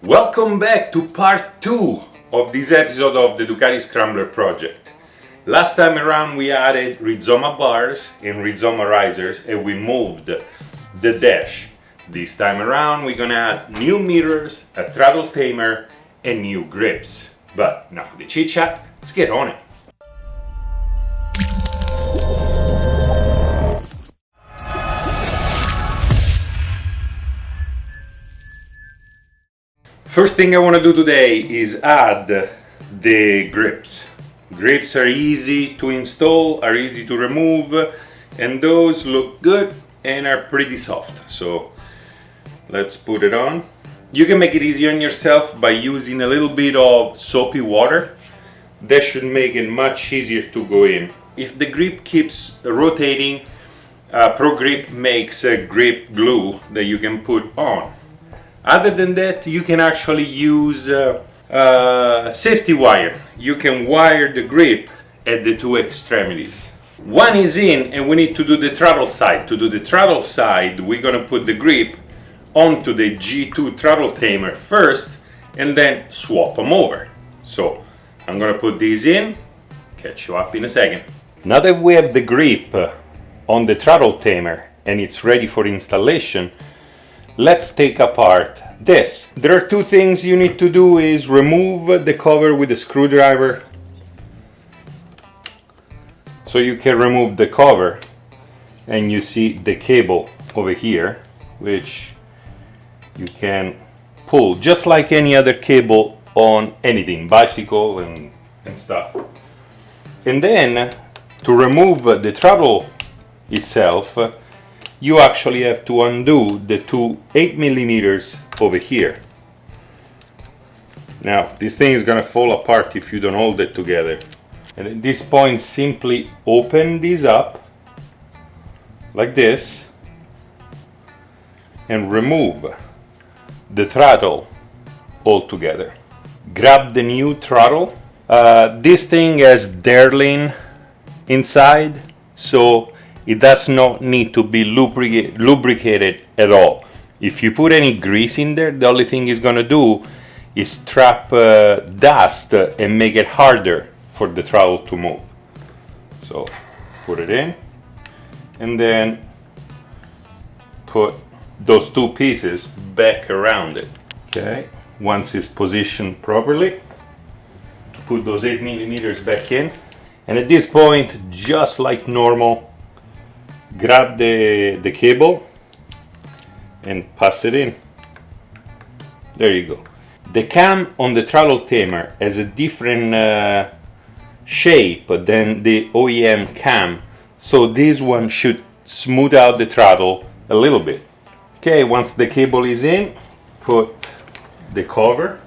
Welcome back to part 2 of this episode of the Ducati Scrambler Project. Last time around we added Rizoma bars and Rizoma risers and we moved the dash. This time around we're gonna add new mirrors, a throttle tamer and new grips. But enough of the chit chat, let's get on it. First thing I want to do today is add the grips. Grips are easy to install, are easy to remove, and those look good and are pretty soft. So let's put it on. You can make it easy on yourself by using a little bit of soapy water. That should make it much easier to go in. If the grip keeps rotating, progrip makes a grip glue that you can put on. Other than that, you can actually use safety wire. You can wire the grip at the two extremities. One is in and we need to do the throttle side. To do the throttle side, we're gonna put the grip onto the G2 throttle tamer first and then swap them over. So I'm gonna put these in, catch you up in a second. Now that we have the grip on the throttle tamer and it's ready for installation, let's take apart this. There are two things you need to do is remove the cover with a screwdriver. So you can remove the cover and you see the cable over here, which you can pull just like any other cable on anything, bicycle and stuff. And then to remove the throttle itself, you actually have to undo the two 8mm over here. Now this thing is gonna fall apart if you don't hold it together. And at this point simply open these up like this and remove the throttle altogether. Grab the new throttle. This thing has Darling inside, so it does not need to be lubricated at all. If you put any grease in there, the only thing it's gonna do is trap dust and make it harder for the throttle to move. So put it in and then put those two pieces back around it. Okay, once it's positioned properly, put those 8mm back in, and at this point, just like normal, grab the cable and pass it in. There you go. The cam on the throttle tamer has a different shape than the OEM cam, so this one should smooth out the throttle a little bit. Okay, once the cable is in, put the cover.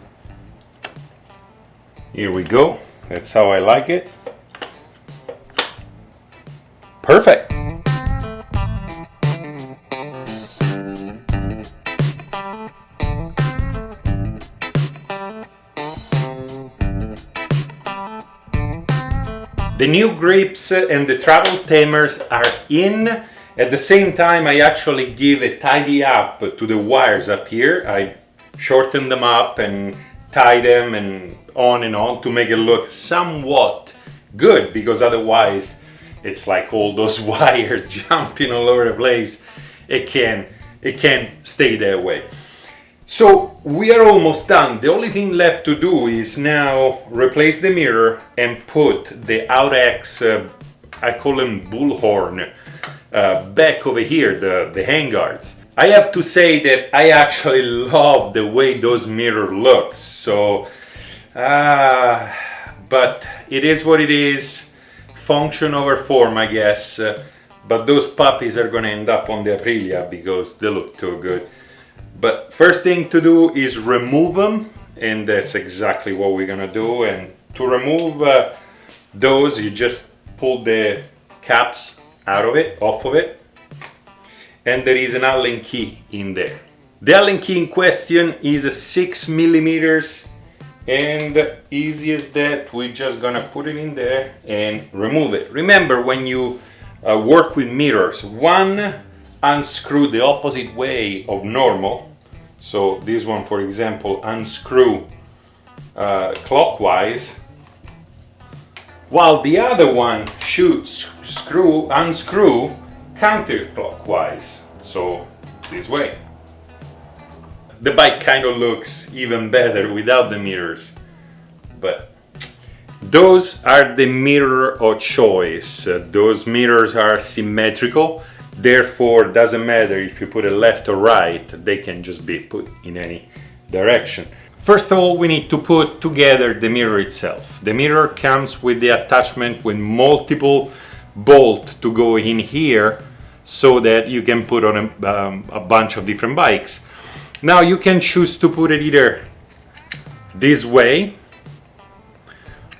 Here we go. That's how I like it. Perfect. The new grips and the throttle tamers are in. At the same time, I actually give a tidy up to the wires up here. I shorten them up and tie them and on to make it look somewhat good, because otherwise it's like all those wires jumping all over the place. It can't stay that way. So we are almost done. The only thing left to do is now replace the mirror and put the Aurex, I call them bullhorn, back over here, the handguards. I have to say that I actually love the way those mirrors look. So, but it is what it is. Function over form, I guess. But those puppies are gonna end up on the Aprilia because they look too good. But first thing to do is remove them, and that's exactly what we're gonna do. And to remove those, you just pull the caps off of it, and there is an Allen key in there. The Allen key in question is a 6mm, and easy as that, we're just gonna put it in there and remove it. Remember, when you work with mirrors, one unscrew the opposite way of normal, So this one, for example, unscrew clockwise, while the other one should unscrew counterclockwise, so this way. The bike kind of looks even better without the mirrors, but those are the mirror of choice. Those mirrors are symmetrical, therefore doesn't matter if you put it left or right, they can just be put in any direction. First of all, we need to put together the mirror itself. The mirror comes with the attachment with multiple bolts to go in here so that you can put on a bunch of different bikes. Now you can choose to put it either this way,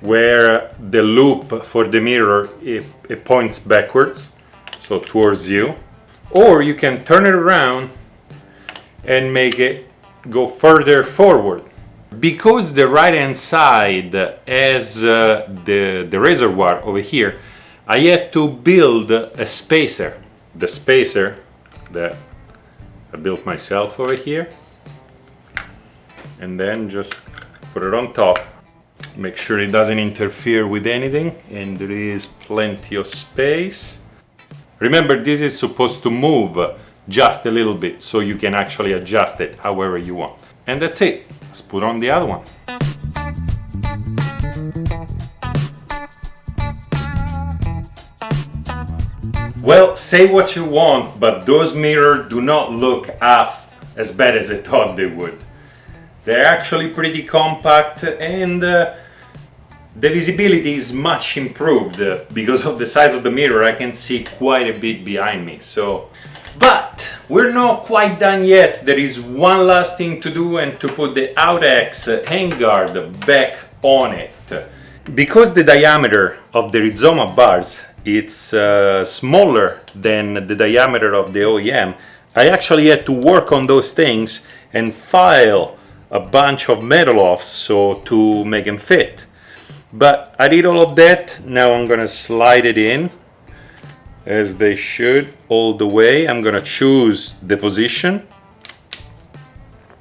where the loop for the mirror it points backwards, so towards you, or you can turn it around and make it go further forward. Because the right hand side has the reservoir over here, I had to build a spacer. The spacer that I built myself over here, and then just put it on top. Make sure it doesn't interfere with anything, and there is plenty of space. Remember, this is supposed to move just a little bit, so you can actually adjust it however you want. And that's it. Let's put on the other one. Well, say what you want, but those mirrors do not look half as bad as I thought they would. They're actually pretty compact, and the visibility is much improved. Because of the size of the mirror, I can see quite a bit behind me. But we're not quite done yet. There is one last thing to do, and to put the Audex handguard back on it. Because the diameter of the Rizoma bars it's smaller than the diameter of the OEM, I actually had to work on those things and file a bunch of metal off so to make them fit. But I did all of that. Now I'm gonna slide it in as they should all the way. I'm gonna choose the position,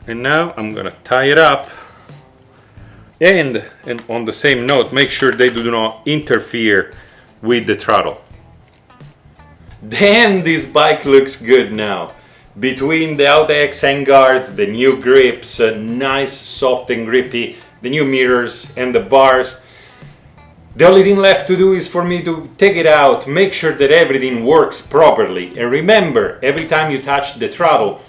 and now I'm gonna tie it up, and on the same note, make sure they do not interfere with the throttle. Then this bike looks good now. Between the Audex handguards, the new grips, nice, soft and grippy, the new mirrors and the bars, the only thing left to do is for me to take it out, make sure that everything works properly. And remember, every time you touch the throttle,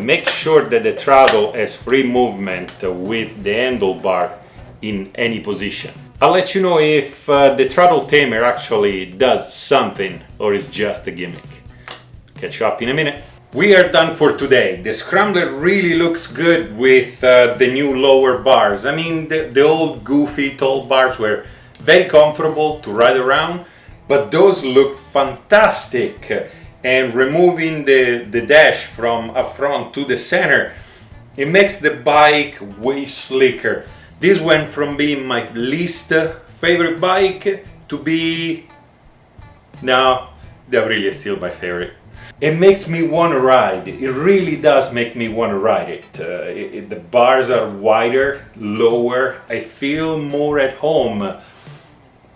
make sure that the throttle has free movement with the handlebar in any position. I'll let you know if the throttle tamer actually does something or is just a gimmick. Catch you up in a minute. We are done for today. The Scrambler really looks good with the new lower bars. I mean, the old goofy tall bars were very comfortable to ride around, but those look fantastic. And removing the dash from up front to the center, it makes the bike way slicker. This went from being my least favorite bike to be, now the APRILIA is still my favorite. It makes me want to ride. It really does make me want to ride it. The bars are wider, lower. I feel more at home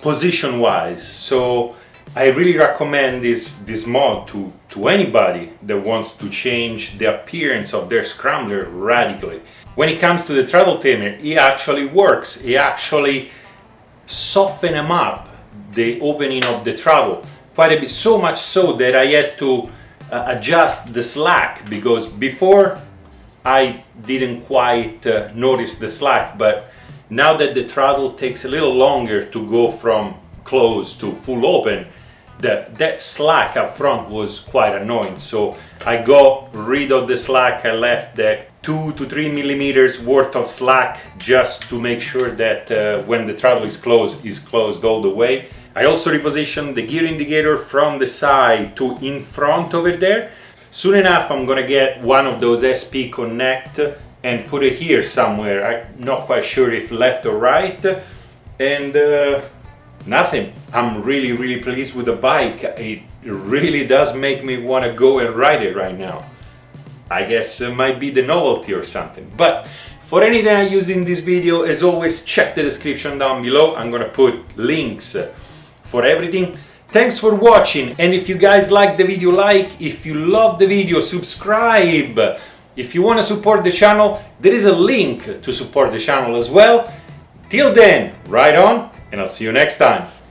position wise. So I really recommend this mod to anybody that wants to change the appearance of their Scrambler radically. When it comes to the throttle tamer, it actually works. It actually softens them up, the opening of the throttle, quite a bit, so much so that I had to adjust the slack, because before I didn't quite notice the slack, but now that the throttle takes a little longer to go from closed to full open, that slack up front was quite annoying. So I got rid of the slack. I left that 2 to 3 millimeters worth of slack just to make sure that when the throttle is closed all the way. I also repositioned the gear indicator from the side to in front over there. Soon enough I'm gonna get one of those SP Connect and put it here somewhere. I'm not quite sure if left or right. And nothing. I'm really pleased with the bike. It really does make me want to go and ride it right now. I guess it might be the novelty or something. But for anything I use in this video, as always, check the description down below. I'm gonna put links for everything. Thanks for watching, and if you guys like the video, like. If you love the video, subscribe. If you want to support the channel, there is a link to support the channel as well. Till then, ride on, and I'll see you next time.